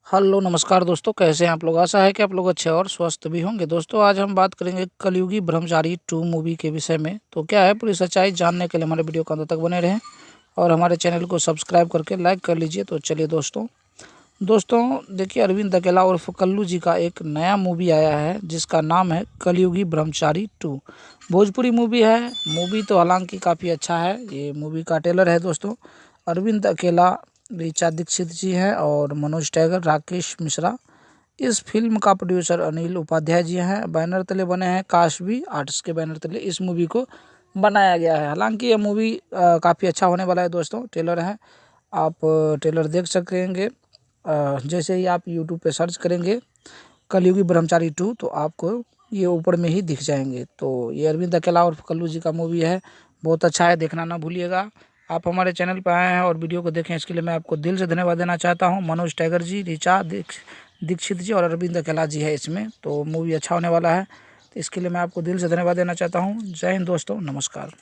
Hello नमस्कार दोस्तों, कैसे हैं आप लोग। आशा है कि आप लोग अच्छे और स्वस्थ भी होंगे। दोस्तों आज हम बात करेंगे कलयुगी ब्रह्मचारी 2 मूवी के विषय में। तो क्या है पूरी सच्चाई जानने के लिए हमारे वीडियो को अंत तक बने रहें और हमारे चैनल को सब्सक्राइब करके लाइक कर लीजिए। तो चलिए दोस्तों देखिए, अरविंद अकेला उर्फ कल्लू जी का एक नया मूवी आया है जिसका नाम है कलयुगी ब्रह्मचारी 2। भोजपुरी मूवी है। मूवी तो हालांकि काफ़ी अच्छा है। ये मूवी का ट्रेलर है दोस्तों। अरविंद अकेला, ऋचा दीक्षित जी हैं और मनोज टाइगर, राकेश मिश्रा। इस फिल्म का प्रोड्यूसर अनिल उपाध्याय जी हैं। बैनर तले बने हैं काशवी आर्ट्स के बैनर तले इस मूवी को बनाया गया है। हालांकि ये मूवी काफ़ी अच्छा होने वाला है दोस्तों। ट्रेलर है, आप ट्रेलर देख सकेंगे। जैसे ही आप यूट्यूब पे सर्च करेंगे कलयुगी ब्रह्मचारी 2 तो आपको ये ऊपर में ही दिख जाएंगे। तो ये अरविंद अकेला और कल्लू जी का मूवी है। बहुत अच्छा है, देखना ना भूलिएगा। आप हमारे चैनल पर आए हैं और वीडियो को देखें, इसके लिए मैं आपको दिल से धन्यवाद देना चाहता हूं। मनोज टाइगर जी, ऋचा दीक्षित जी और अरविंद अकेला जी है इसमें। तो मूवी अच्छा होने वाला है, तो इसके लिए मैं आपको दिल से धन्यवाद देना चाहता हूं। जय हिंद दोस्तों, नमस्कार।